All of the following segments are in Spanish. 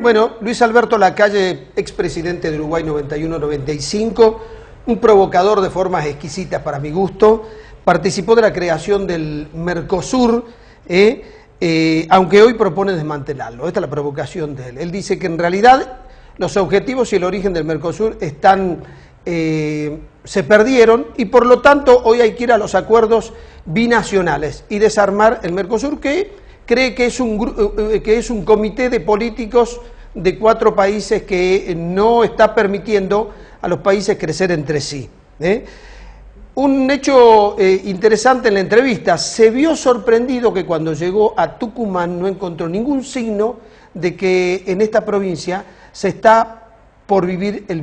Bueno, Luis Alberto Lacalle, expresidente de Uruguay 91-95, un provocador de formas exquisitas para mi gusto, participó de la creación del Mercosur, aunque hoy propone desmantelarlo. Esta es la provocación de él. Él dice que en realidad los objetivos y el origen del Mercosur se perdieron y por lo tanto hoy hay que ir a los acuerdos binacionales y desarmar el Mercosur, que cree que es un comité de políticos de 4 países que no está permitiendo a los países crecer entre sí. Un hecho interesante en la entrevista: se vio sorprendido que cuando llegó a Tucumán no encontró ningún signo de que en esta provincia se está por vivir el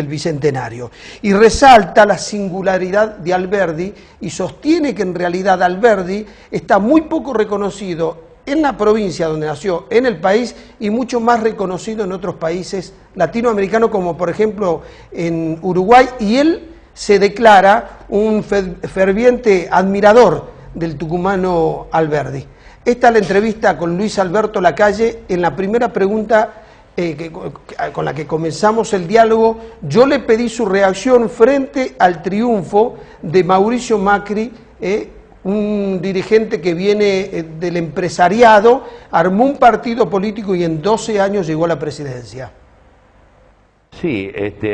bicentenario, y resalta la singularidad de Alberdi y sostiene que en realidad Alberdi está muy poco reconocido en la provincia donde nació, en el país, y mucho más reconocido en otros países latinoamericanos, como por ejemplo en Uruguay, y él se declara un ferviente admirador del tucumano Alberdi. Esta es la entrevista con Luis Alberto Lacalle. En la primera pregunta con la que comenzamos el diálogo, yo le pedí su reacción frente al triunfo de Mauricio Macri, un dirigente que viene del empresariado, armó un partido político y en 12 años llegó a la presidencia. Sí,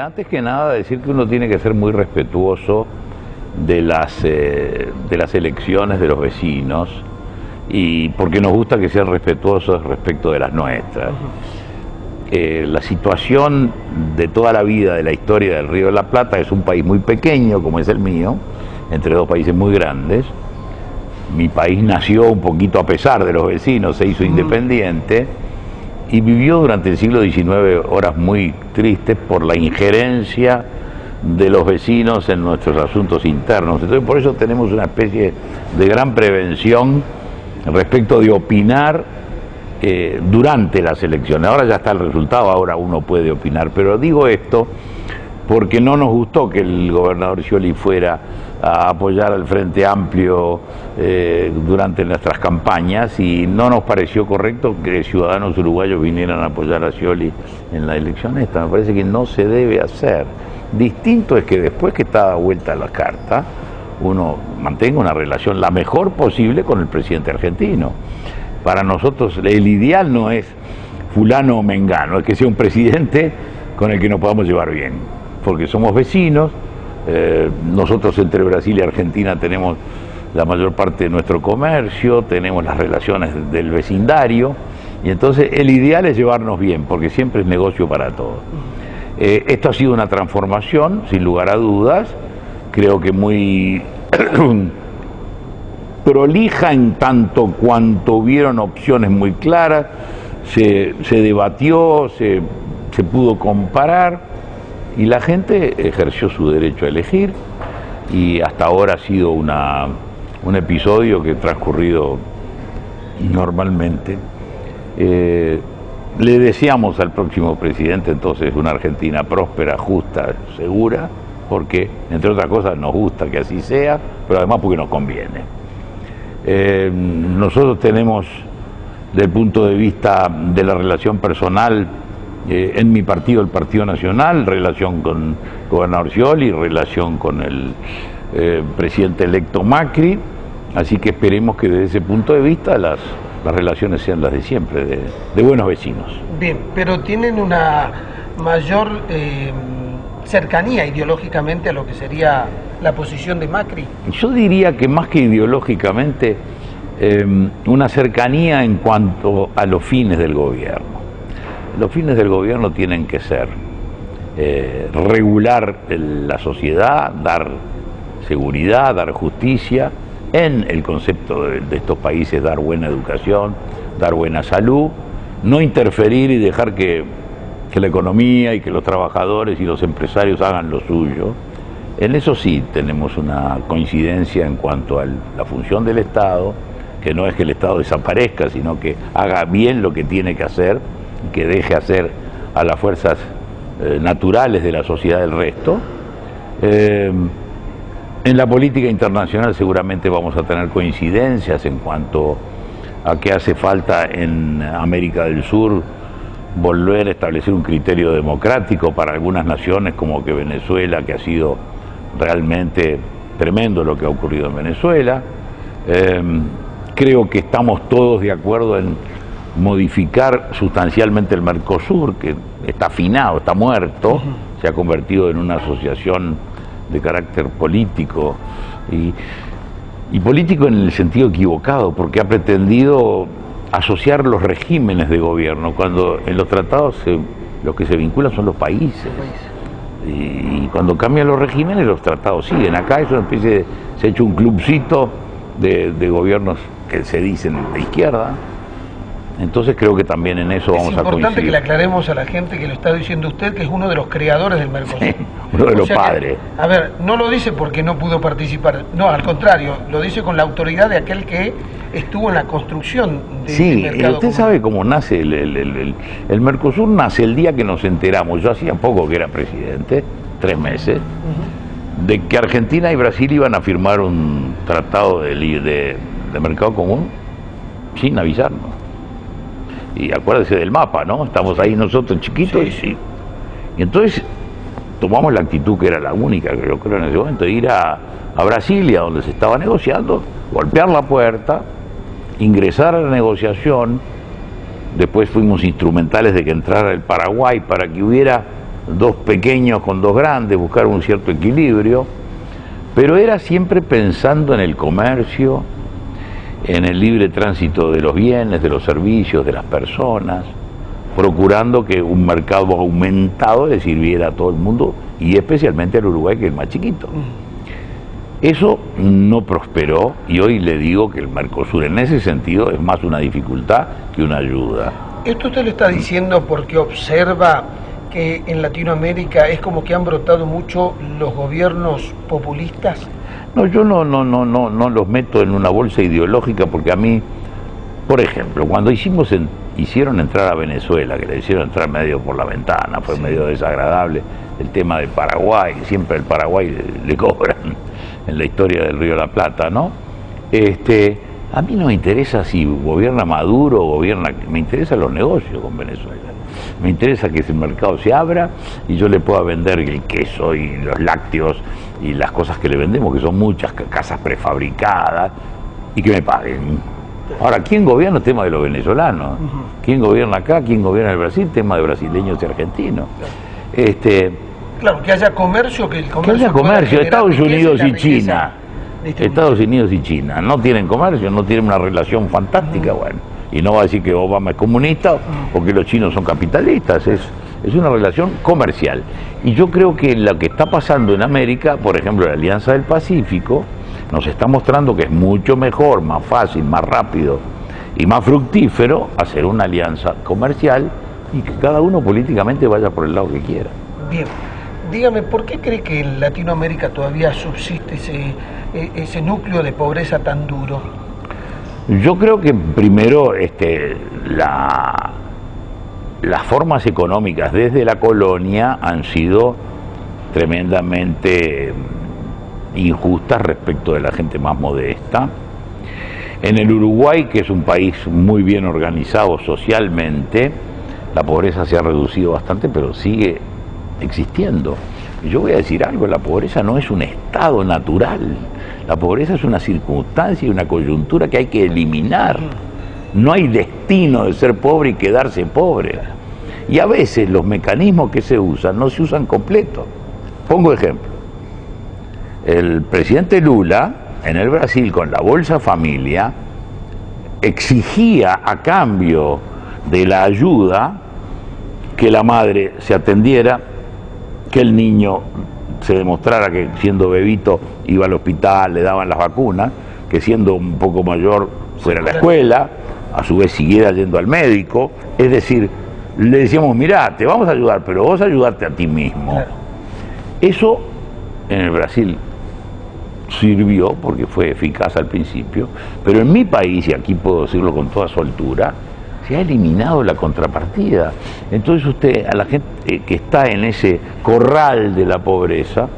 antes que nada decir que uno tiene que ser muy respetuoso de las elecciones de los vecinos, y porque nos gusta que sean respetuosos respecto de las nuestras. La situación de toda la vida de la historia del Río de la Plata es un país muy pequeño como es el mío, entre 2 países muy grandes. Mi país nació un poquito a pesar de los vecinos, se hizo independiente y vivió durante el siglo XIX horas muy tristes por la injerencia de los vecinos en nuestros asuntos internos. Entonces por eso tenemos una especie de gran prevención respecto de opinar durante las elecciones. Ahora ya está el resultado, ahora uno puede opinar, pero digo esto porque no nos gustó que el gobernador Scioli fuera a apoyar al Frente Amplio durante nuestras campañas, y no nos pareció correcto que ciudadanos uruguayos vinieran a apoyar a Scioli en la elección esta. Me parece que no se debe hacer. Distinto es que después que está dada vuelta la carta, uno mantenga una relación la mejor posible con el presidente argentino. Para nosotros el ideal no es fulano o mengano, es que sea un presidente con el que nos podamos llevar bien, porque somos vecinos. Nosotros entre Brasil y Argentina tenemos la mayor parte de nuestro comercio, tenemos las relaciones del vecindario, y entonces el ideal es llevarnos bien, porque siempre es negocio para todos. Esto ha sido una transformación, sin lugar a dudas, creo que muy prolija en tanto cuanto hubieron opciones muy claras, se debatió, se pudo comparar, y la gente ejerció su derecho a elegir, y hasta ahora ha sido un episodio que ha transcurrido normalmente. Le deseamos al próximo presidente entonces una Argentina próspera, justa, segura, porque entre otras cosas nos gusta que así sea, pero además porque nos conviene. Nosotros tenemos, desde el punto de vista de la relación personal, en mi partido, el Partido Nacional, relación con el gobernador Scioli, relación con el presidente electo Macri, así que esperemos que desde ese punto de vista las relaciones sean las de siempre, de buenos vecinos. Bien, pero tienen una mayor cercanía ideológicamente a lo que sería la posición de Macri. Yo diría que más que ideológicamente, una cercanía en cuanto a los fines del gobierno. Los fines del gobierno tienen que ser regular la sociedad, dar seguridad, dar justicia, en el concepto de estos países dar buena educación, dar buena salud, no interferir y dejar que la economía y que los trabajadores y los empresarios hagan lo suyo. En eso sí tenemos una coincidencia en cuanto a la función del Estado, que no es que el Estado desaparezca, sino que haga bien lo que tiene que hacer, que deje hacer a las fuerzas naturales de la sociedad del resto. En la política internacional seguramente vamos a tener coincidencias en cuanto a que hace falta en América del Sur volver a establecer un criterio democrático para algunas naciones como que Venezuela, que ha sido realmente tremendo lo que ha ocurrido en Venezuela. Creo que estamos todos de acuerdo en modificar sustancialmente el Mercosur, que está afinado, está muerto, se ha convertido en una asociación de carácter político y político en el sentido equivocado, porque ha pretendido asociar los regímenes de gobierno, cuando en los tratados los que se vinculan son los países. Y cuando cambian los regímenes, los tratados siguen. Acá es una especie de, se ha hecho un clubcito de gobiernos que se dicen de izquierda. Entonces creo que también en eso vamos a coincidir. Es importante que le aclaremos a la gente que lo está diciendo usted, que es uno de los creadores del Mercosur. Sí, uno de los padres. A ver, no lo dice porque no pudo participar, no, al contrario, lo dice con la autoridad de aquel que estuvo en la construcción del mercado. Usted sabe cómo nace el Mercosur. Nace el día que nos enteramos, yo hacía poco que era presidente, 3 meses, de que Argentina y Brasil iban a firmar un tratado de mercado común sin avisarnos. Y acuérdese del mapa, ¿no? Estamos ahí nosotros chiquitos y entonces tomamos la actitud que era la única que yo creo en ese momento, de ir a Brasilia, donde se estaba negociando, golpear la puerta, ingresar a la negociación. Después fuimos instrumentales de que entrara el Paraguay para que hubiera 2 pequeños con 2 grandes, buscar un cierto equilibrio, pero era siempre pensando en el comercio, en el libre tránsito de los bienes, de los servicios, de las personas, procurando que un mercado aumentado le sirviera a todo el mundo y especialmente al Uruguay, que es el más chiquito. Eso no prosperó y hoy le digo que el Mercosur en ese sentido es más una dificultad que una ayuda. ¿Esto usted lo está diciendo porque observa que en Latinoamérica es como que han brotado mucho los gobiernos populistas? No, yo no los meto en una bolsa ideológica, porque a mí, por ejemplo, cuando hicieron entrar a Venezuela, que le hicieron entrar medio por la ventana, fue medio desagradable el tema de Paraguay, siempre el Paraguay le cobran en la historia del Río de la Plata, ¿no? A mí no me interesa si gobierna Maduro o gobierna, me interesan los negocios con Venezuela. Me interesa que ese mercado se abra y yo le pueda vender el queso y los lácteos y las cosas que le vendemos, que son muchas, casas prefabricadas, y que me paguen. Ahora, ¿quién gobierna? El tema de los venezolanos. ¿Quién gobierna acá? ¿Quién gobierna el Brasil? Tema de brasileños y argentinos. Claro, que haya comercio, que el comercio... Que haya comercio, Estados Unidos y China. Estados Unidos y China no tienen comercio, no tienen una relación fantástica, bueno, y no va a decir que Obama es comunista o que los chinos son capitalistas, es una relación comercial. Y yo creo que lo que está pasando en América, por ejemplo la Alianza del Pacífico, nos está mostrando que es mucho mejor, más fácil, más rápido y más fructífero hacer una alianza comercial y que cada uno políticamente vaya por el lado que quiera. Bien. Dígame, ¿por qué cree que en Latinoamérica todavía subsiste ese núcleo de pobreza tan duro? Yo creo que primero las formas económicas desde la colonia han sido tremendamente injustas respecto de la gente más modesta. En el Uruguay, que es un país muy bien organizado socialmente, la pobreza se ha reducido bastante, pero sigue existiendo. Y yo voy a decir algo, la pobreza no es un estado natural, la pobreza es una circunstancia y una coyuntura que hay que eliminar. No hay destino de ser pobre y quedarse pobre. Y a veces los mecanismos que se usan no se usan completos. Pongo ejemplo. El presidente Lula, en el Brasil, con la Bolsa Familia, exigía a cambio de la ayuda que la madre se atendiera, que el niño se demostrara que siendo bebito iba al hospital, le daban las vacunas, que siendo un poco mayor fuera a la escuela, a su vez siguiera yendo al médico. Es decir, le decíamos, mirá, te vamos a ayudar, pero vos ayudarte a ti mismo. Claro. Eso en el Brasil sirvió porque fue eficaz al principio, pero en mi país, y aquí puedo decirlo con toda soltura, se ha eliminado la contrapartida. Entonces usted, a la gente que está en ese corral de la pobreza,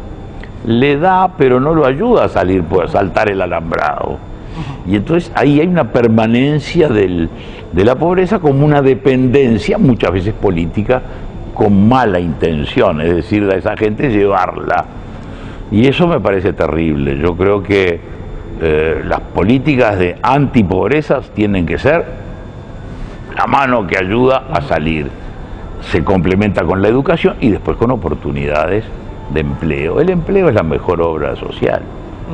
le da, pero no lo ayuda a salir, a saltar el alambrado. Y entonces ahí hay una permanencia de la pobreza como una dependencia, muchas veces política, con mala intención, es decir, a esa gente llevarla. Y eso me parece terrible. Yo creo que las políticas de antipobreza tienen que ser la mano que ayuda a salir. Se complementa con la educación y después con oportunidades de empleo. El empleo es la mejor obra social.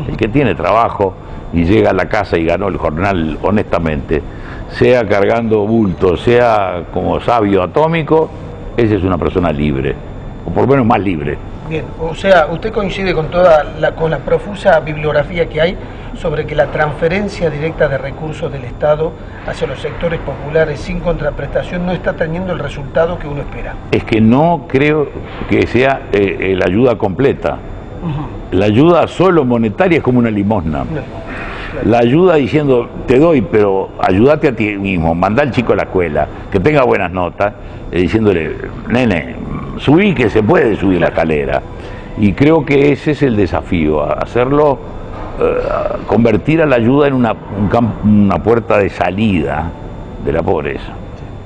El que tiene trabajo y llega a la casa y ganó el jornal honestamente, sea cargando bultos, sea como sabio atómico, esa es una persona libre, o por lo menos más libre. Bien, o sea, usted coincide con con la profusa bibliografía que hay sobre que la transferencia directa de recursos del Estado hacia los sectores populares sin contraprestación no está teniendo el resultado que uno espera. Es que no creo que sea la ayuda completa. La ayuda solo monetaria es como una limosna. No, claro. La ayuda diciendo, te doy, pero ayúdate a ti mismo, mandá al chico a la escuela, que tenga buenas notas, diciéndole, nene, subí que se puede subir la escalera. Y creo que ese es el desafío, hacerlo, convertir a la ayuda en una puerta de salida de la pobreza.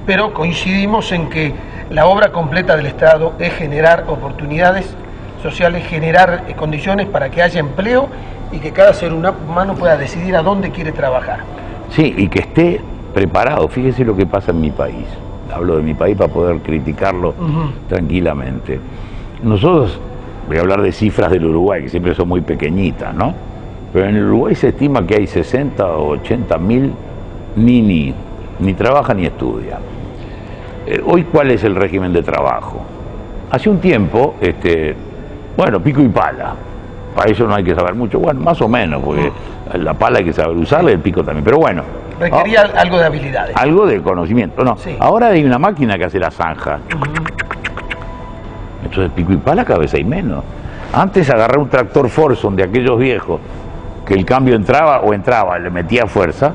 Pero coincidimos en que la obra completa del Estado es generar oportunidades sociales, generar condiciones para que haya empleo y que cada ser humano pueda decidir a dónde quiere trabajar. Sí, y que esté preparado. Fíjese lo que pasa en mi país. Hablo de mi país para poder criticarlo tranquilamente. Nosotros, voy a hablar de cifras del Uruguay, que siempre son muy pequeñitas, ¿no? Pero en el Uruguay se estima que hay 60 o 80 mil ni trabaja ni estudia. Hoy, ¿cuál es el régimen de trabajo? Hace un tiempo, bueno, pico y pala. Para eso no hay que saber mucho, bueno, más o menos, porque la pala hay que saber usarla y el pico también, pero bueno. Requería algo de habilidades. Algo de conocimiento, no. Sí. Ahora hay una máquina que hace la zanja. Entonces pico y pala cada vez hay menos. Antes agarrar un tractor Forson de aquellos viejos, que el cambio entraba, le metía fuerza,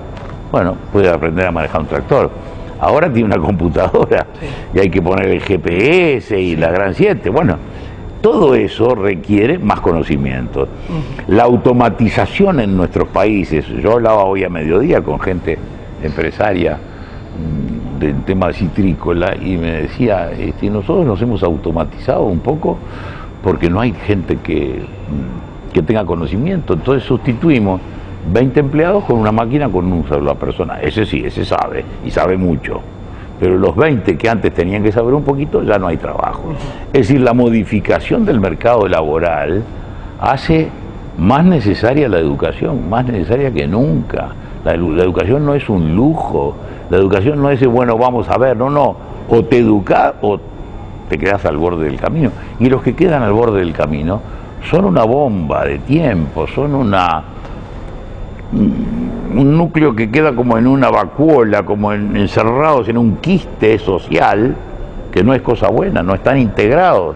bueno, puede aprender a manejar un tractor. Ahora tiene una computadora y hay que poner el GPS y la Gran 7, bueno. Todo eso requiere más conocimiento. La automatización en nuestros países, yo hablaba hoy a mediodía con gente empresaria del tema citrícola y me decía, nosotros nos hemos automatizado un poco porque no hay gente que tenga conocimiento, entonces sustituimos 20 empleados con una máquina con una sola persona. Ese sí, ese sabe y sabe mucho. Pero los 20 que antes tenían que saber un poquito, ya no hay trabajo. Es decir, la modificación del mercado laboral hace más necesaria la educación, más necesaria que nunca. La educación no es un lujo, la educación no es, bueno, vamos a ver, no, o te educas o te quedas al borde del camino. Y los que quedan al borde del camino son una bomba de tiempo, son un núcleo que queda como en una vacuola, como encerrados en un quiste social, que no es cosa buena, no están integrados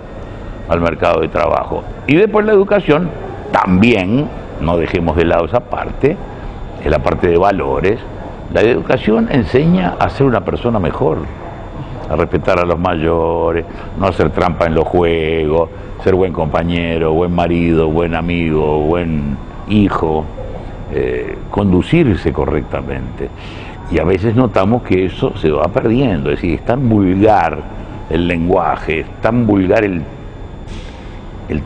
al mercado de trabajo. Y después la educación, también, no dejemos de lado esa parte, es la parte de valores. La educación enseña a ser una persona mejor, a respetar a los mayores, no hacer trampa en los juegos, ser buen compañero, buen marido, buen amigo, buen hijo. Conducirse correctamente, y a veces notamos que eso se va perdiendo, es decir, es tan vulgar el lenguaje, es tan vulgar el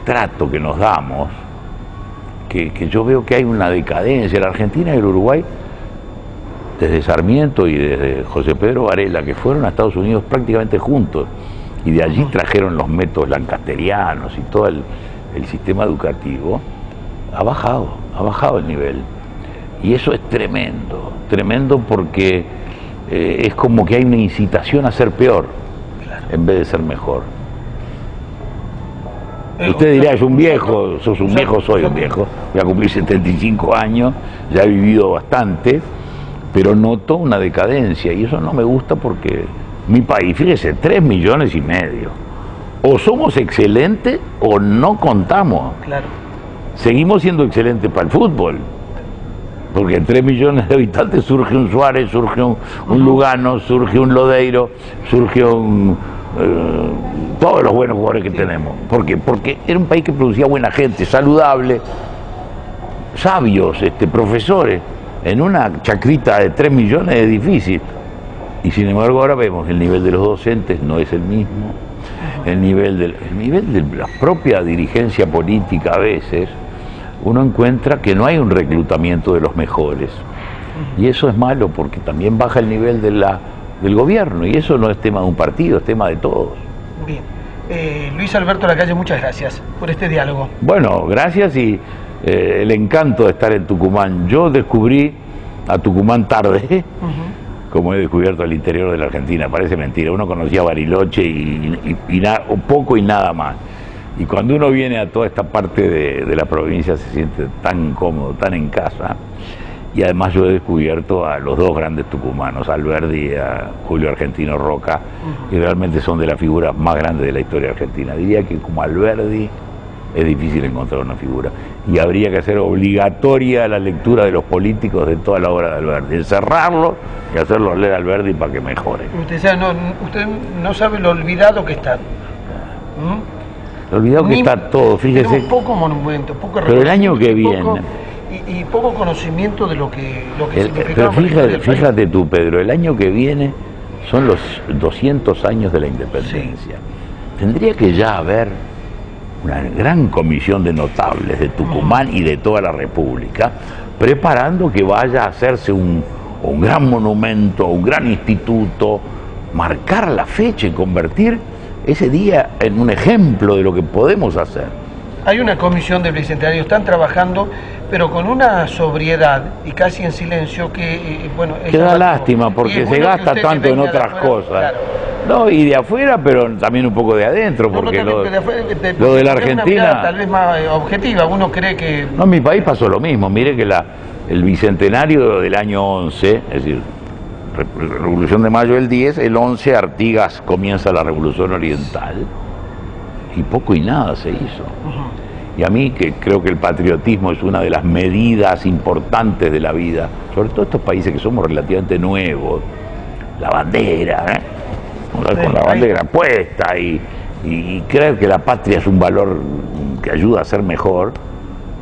trato que nos damos, que yo veo que hay una decadencia. La Argentina y el Uruguay, desde Sarmiento y desde José Pedro Varela, que fueron a Estados Unidos prácticamente juntos, y de allí trajeron los métodos lancasterianos y todo el sistema educativo, ha bajado el nivel. Y eso es tremendo porque es como que hay una incitación a ser peor, en vez de ser mejor. Usted dirá, es un viejo, sos un viejo, soy un viejo, voy a cumplir 75 años, ya he vivido bastante, pero noto una decadencia y eso no me gusta porque mi país, fíjese, 3,5 millones, o somos excelentes o no contamos. Claro. Seguimos siendo excelentes para el fútbol, porque en 3 millones de habitantes surge un Suárez, surge un Lugano, surge un Lodeiro, surge todos los buenos jugadores que tenemos. ¿Por qué? Porque era un país que producía buena gente, saludable, sabios, profesores. En una chacrita de 3 millones es difícil. Y sin embargo ahora vemos que el nivel de los docentes no es el mismo, el nivel de la propia dirigencia política a veces, uno encuentra que no hay un reclutamiento de los mejores. Y eso es malo porque también baja el nivel del gobierno, y eso no es tema de un partido, es tema de todos. Bien. Luis Alberto Lacalle, muchas gracias por este diálogo. Bueno, gracias y el encanto de estar en Tucumán. Yo descubrí a Tucumán tarde, como he descubierto el interior de la Argentina, parece mentira, uno conocía Bariloche y poco y nada más. Y cuando uno viene a toda esta parte de la provincia se siente tan cómodo, tan en casa. Y además yo he descubierto a los dos grandes tucumanos, a Alberdi y a Julio Argentino Roca, que realmente son de las figuras más grandes de la historia argentina. Diría que como Alberdi es difícil encontrar una figura. Y habría que hacer obligatoria la lectura de los políticos de toda la obra de Alberdi, encerrarlos y hacerlos leer a Alberdi para que mejore. Usted no sabe lo olvidado que está. Lo olvidado que está todo, fíjese. Pero poco monumento, poco reconocimiento. Pero el año que viene... Y poco conocimiento de lo que significaba. Pero fíjate tú, Pedro, el año que viene son los 200 años de la independencia. Sí. Tendría que ya haber una gran comisión de notables de Tucumán y de toda la República, preparando que vaya a hacerse un gran monumento, un gran instituto, marcar la fecha y convertir ese día en un ejemplo de lo que podemos hacer. Hay una comisión del Bicentenario, están trabajando, pero con una sobriedad y casi en silencio que, bueno... Que da lástima, porque se gasta tanto en otras cosas. Claro. No, y de afuera, pero también un poco de adentro, porque lo de la Argentina... Tal vez más objetiva, uno cree que... No, en mi país pasó lo mismo, mire que el Bicentenario del año 11, es decir, Revolución de Mayo del 10, el 11 Artigas comienza la Revolución Oriental, y poco y nada se hizo. Y a mí, que creo que el patriotismo es una de las medidas importantes de la vida, sobre todo estos países que somos relativamente nuevos, la bandera, con la bandera puesta y creer que la patria es un valor que ayuda a ser mejor,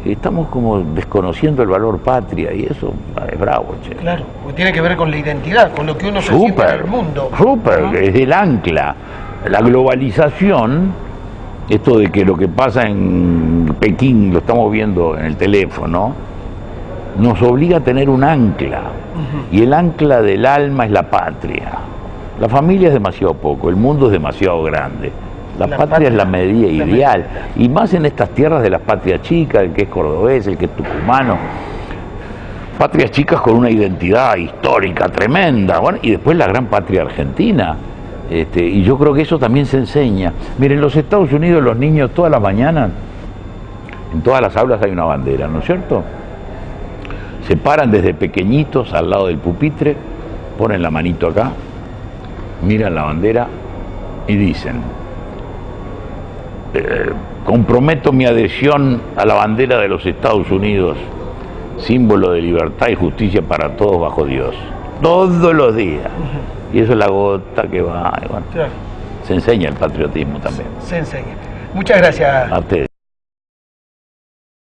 estamos como desconociendo el valor patria y eso es bravo, che. Claro, porque tiene que ver con la identidad, con lo que uno se siente en el mundo. Súper, es el ancla. La globalización... Esto de que lo que pasa en Pekín, lo estamos viendo en el teléfono, nos obliga a tener un ancla. Y el ancla del alma es la patria. La familia es demasiado poco, el mundo es demasiado grande. La patria es la medida ideal. Y más en estas tierras de las patrias chicas, el que es cordobés, el que es tucumano. Patrias chicas con una identidad histórica tremenda. Bueno, y después la gran patria argentina. Y yo creo que eso también se enseña. Miren, en los Estados Unidos los niños todas las mañanas, en todas las aulas hay una bandera, ¿no es cierto? Se paran desde pequeñitos al lado del pupitre, ponen la manito acá, miran la bandera y dicen, comprometo mi adhesión a la bandera de los Estados Unidos, símbolo de libertad y justicia para todos bajo Dios. Todos los días. Y eso es la gota que va. Bueno, claro. Se enseña el patriotismo también. Se enseña. Muchas gracias. A ustedes.